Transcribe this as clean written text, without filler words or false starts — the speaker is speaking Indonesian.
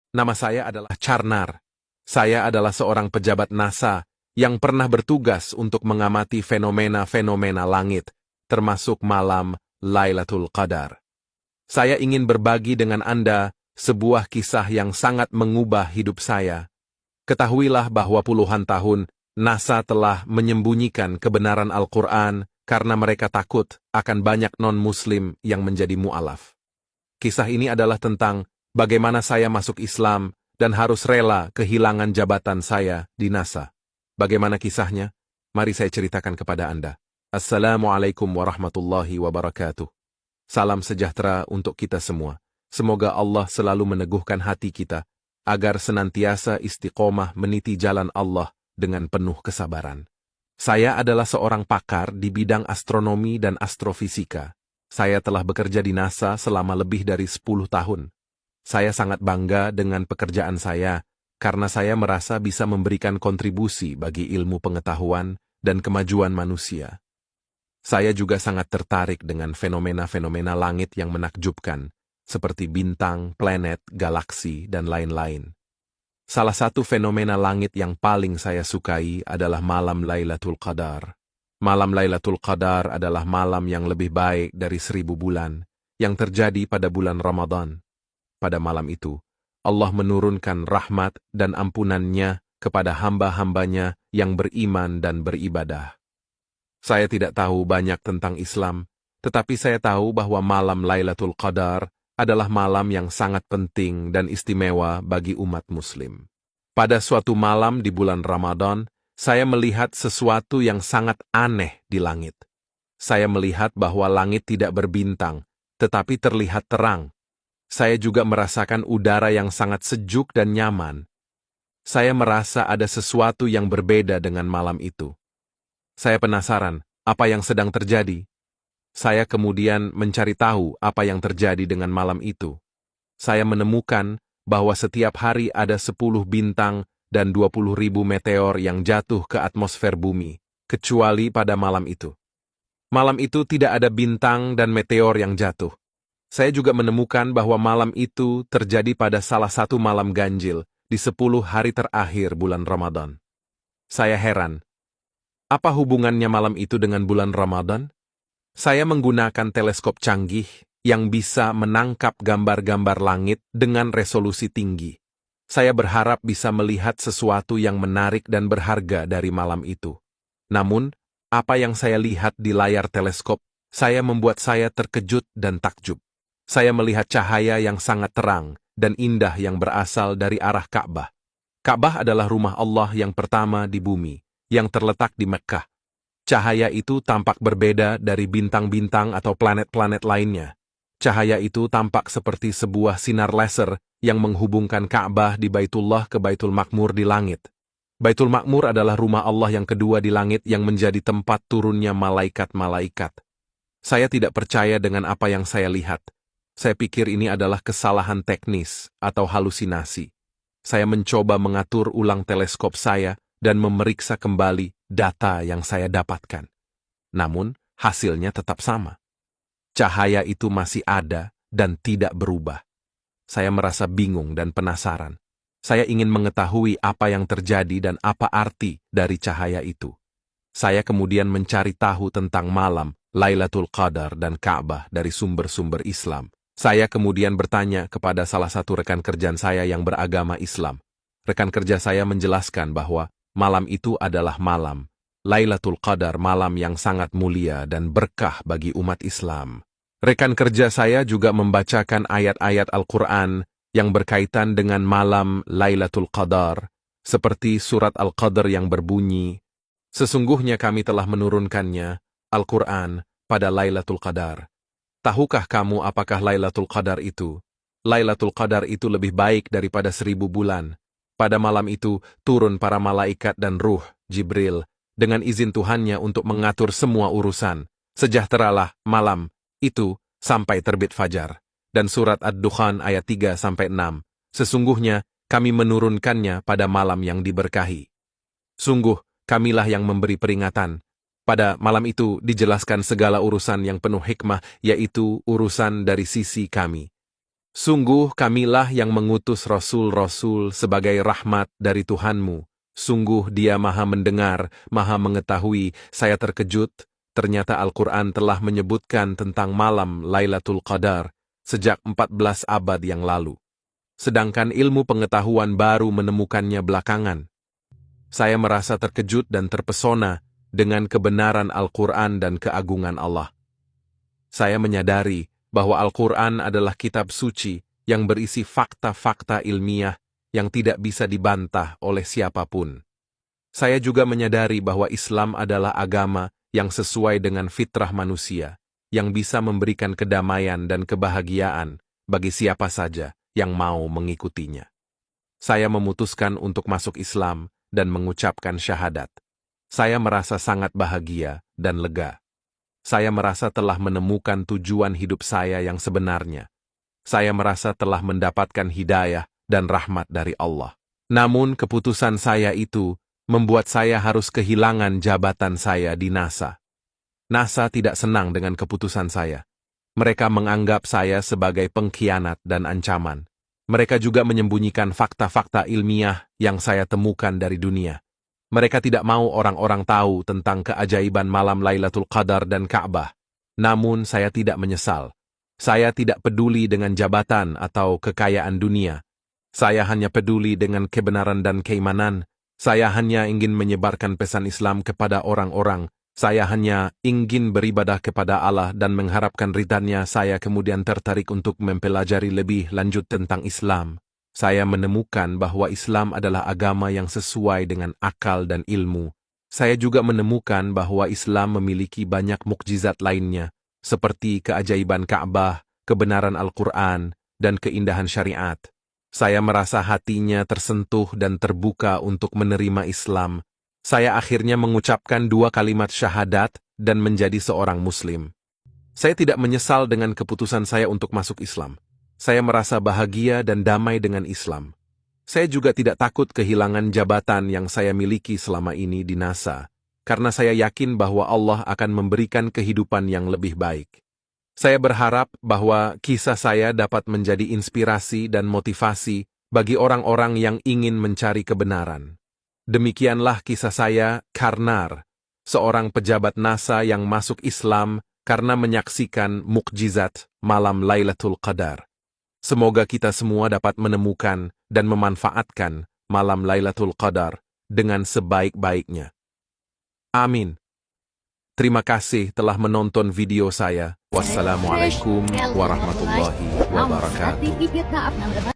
Nama saya adalah Charnar. Saya adalah seorang pejabat NASA yang pernah bertugas untuk mengamati fenomena-fenomena langit, termasuk malam Lailatul Qadar. Saya ingin berbagi dengan Anda sebuah kisah yang sangat mengubah hidup saya. Ketahuilah bahwa puluhan tahun NASA telah menyembunyikan kebenaran Al-Quran karena mereka takut akan banyak non-Muslim yang menjadi mu'alaf. Kisah ini adalah tentang bagaimana saya masuk Islam dan harus rela kehilangan jabatan saya di NASA. Bagaimana kisahnya? Mari saya ceritakan kepada Anda. Assalamualaikum warahmatullahi wabarakatuh. Salam sejahtera untuk kita semua. Semoga Allah selalu meneguhkan hati kita, agar senantiasa istiqomah meniti jalan Allah dengan penuh kesabaran. Saya adalah seorang pakar di bidang astronomi dan astrofisika. Saya telah bekerja di NASA selama lebih dari 10 tahun. Saya sangat bangga dengan pekerjaan saya, karena saya merasa bisa memberikan kontribusi bagi ilmu pengetahuan dan kemajuan manusia. Saya juga sangat tertarik dengan fenomena-fenomena langit yang menakjubkan, seperti bintang, planet, galaksi, dan lain-lain. Salah satu fenomena langit yang paling saya sukai adalah malam Lailatul Qadar. Malam Lailatul Qadar adalah malam yang lebih baik dari 1000 bulan, yang terjadi pada bulan Ramadan. Pada malam itu, Allah menurunkan rahmat dan ampunannya kepada hamba-hambanya yang beriman dan beribadah. Saya tidak tahu banyak tentang Islam, tetapi saya tahu bahwa malam Lailatul Qadar adalah malam yang sangat penting dan istimewa bagi umat Muslim. Pada suatu malam di bulan Ramadan, saya melihat sesuatu yang sangat aneh di langit. Saya melihat bahwa langit tidak berbintang, tetapi terlihat terang. Saya juga merasakan udara yang sangat sejuk dan nyaman. Saya merasa ada sesuatu yang berbeda dengan malam itu. Saya penasaran apa yang sedang terjadi. Saya kemudian mencari tahu apa yang terjadi dengan malam itu. Saya menemukan bahwa setiap hari ada 10 bintang dan 20.000 meteor yang jatuh ke atmosfer bumi, kecuali pada malam itu. Malam itu tidak ada bintang dan meteor yang jatuh. Saya juga menemukan bahwa malam itu terjadi pada salah satu malam ganjil di 10 hari terakhir bulan Ramadan. Saya heran. Apa hubungannya malam itu dengan bulan Ramadan? Saya menggunakan teleskop canggih yang bisa menangkap gambar-gambar langit dengan resolusi tinggi. Saya berharap bisa melihat sesuatu yang menarik dan berharga dari malam itu. Namun, apa yang saya lihat di layar teleskop, membuat saya terkejut dan takjub. Saya melihat cahaya yang sangat terang dan indah yang berasal dari arah Ka'bah. Ka'bah adalah rumah Allah yang pertama di bumi, yang terletak di Mekkah. Cahaya itu tampak berbeda dari bintang-bintang atau planet-planet lainnya. Cahaya itu tampak seperti sebuah sinar laser yang menghubungkan Ka'bah di Baitullah ke Baitul Makmur di langit. Baitul Makmur adalah rumah Allah yang kedua di langit yang menjadi tempat turunnya malaikat-malaikat. Saya tidak percaya dengan apa yang saya lihat. Saya pikir ini adalah kesalahan teknis atau halusinasi. Saya mencoba mengatur ulang teleskop saya dan memeriksa kembali data yang saya dapatkan. Namun, hasilnya tetap sama. Cahaya itu masih ada dan tidak berubah. Saya merasa bingung dan penasaran. Saya ingin mengetahui apa yang terjadi dan apa arti dari cahaya itu. Saya kemudian mencari tahu tentang malam Lailatul Qadar dan Ka'bah dari sumber-sumber Islam. Saya kemudian bertanya kepada salah satu rekan kerja saya yang beragama Islam. Rekan kerja saya menjelaskan bahwa malam itu adalah malam Lailatul Qadar, malam yang sangat mulia dan berkah bagi umat Islam. Rekan kerja saya juga membacakan ayat-ayat Al-Quran yang berkaitan dengan malam Lailatul Qadar, seperti surat Al-Qadr yang berbunyi, "Sesungguhnya kami telah menurunkannya, Al-Quran, pada Lailatul Qadar. Tahukah kamu apakah Lailatul Qadar itu? Lailatul Qadar itu lebih baik daripada 1000 bulan. Pada malam itu turun para malaikat dan ruh, Jibril, dengan izin Tuhannya untuk mengatur semua urusan. Sejahteralah malam itu sampai terbit fajar." Dan surat Ad-Dukhan ayat 3-6. Sesungguhnya kami menurunkannya pada malam yang diberkahi. Sungguh, kamilah yang memberi peringatan. Pada malam itu dijelaskan segala urusan yang penuh hikmah, yaitu urusan dari sisi kami. Sungguh kamilah yang mengutus Rasul-Rasul sebagai rahmat dari Tuhanmu. Sungguh Dia Maha Mendengar, Maha Mengetahui. Saya terkejut, ternyata Al-Quran telah menyebutkan tentang malam Lailatul Qadar sejak 14 abad yang lalu. Sedangkan ilmu pengetahuan baru menemukannya belakangan. Saya merasa terkejut dan terpesona dengan kebenaran Al-Quran dan keagungan Allah. Saya menyadari bahwa Al-Quran adalah kitab suci yang berisi fakta-fakta ilmiah yang tidak bisa dibantah oleh siapapun. Saya juga menyadari bahwa Islam adalah agama yang sesuai dengan fitrah manusia, yang bisa memberikan kedamaian dan kebahagiaan bagi siapa saja yang mau mengikutinya. Saya memutuskan untuk masuk Islam dan mengucapkan syahadat. Saya merasa sangat bahagia dan lega. Saya merasa telah menemukan tujuan hidup saya yang sebenarnya. Saya merasa telah mendapatkan hidayah dan rahmat dari Allah. Namun keputusan saya itu membuat saya harus kehilangan jabatan saya di NASA. NASA tidak senang dengan keputusan saya. Mereka menganggap saya sebagai pengkhianat dan ancaman. Mereka juga menyembunyikan fakta-fakta ilmiah yang saya temukan dari dunia. Mereka tidak mau orang-orang tahu tentang keajaiban malam Lailatul Qadar dan Ka'bah. Namun saya tidak menyesal. Saya tidak peduli dengan jabatan atau kekayaan dunia. Saya hanya peduli dengan kebenaran dan keimanan. Saya hanya ingin menyebarkan pesan Islam kepada orang-orang. Saya hanya ingin beribadah kepada Allah dan mengharapkan ridha-Nya. Saya kemudian tertarik untuk mempelajari lebih lanjut tentang Islam. Saya menemukan bahwa Islam adalah agama yang sesuai dengan akal dan ilmu. Saya juga menemukan bahwa Islam memiliki banyak mukjizat lainnya, seperti keajaiban Ka'bah, kebenaran Al-Quran, dan keindahan syariat. Saya merasa hatinya tersentuh dan terbuka untuk menerima Islam. Saya akhirnya mengucapkan 2 kalimat syahadat dan menjadi seorang Muslim. Saya tidak menyesal dengan keputusan saya untuk masuk Islam. Saya merasa bahagia dan damai dengan Islam. Saya juga tidak takut kehilangan jabatan yang saya miliki selama ini di NASA, karena saya yakin bahwa Allah akan memberikan kehidupan yang lebih baik. Saya berharap bahwa kisah saya dapat menjadi inspirasi dan motivasi bagi orang-orang yang ingin mencari kebenaran. Demikianlah kisah saya, Karnar, seorang pejabat NASA yang masuk Islam karena menyaksikan mukjizat malam Lailatul Qadar. Semoga kita semua dapat menemukan dan memanfaatkan malam Lailatul Qadar dengan sebaik-baiknya. Amin. Terima kasih telah menonton video saya. Wassalamualaikum warahmatullahi wabarakatuh.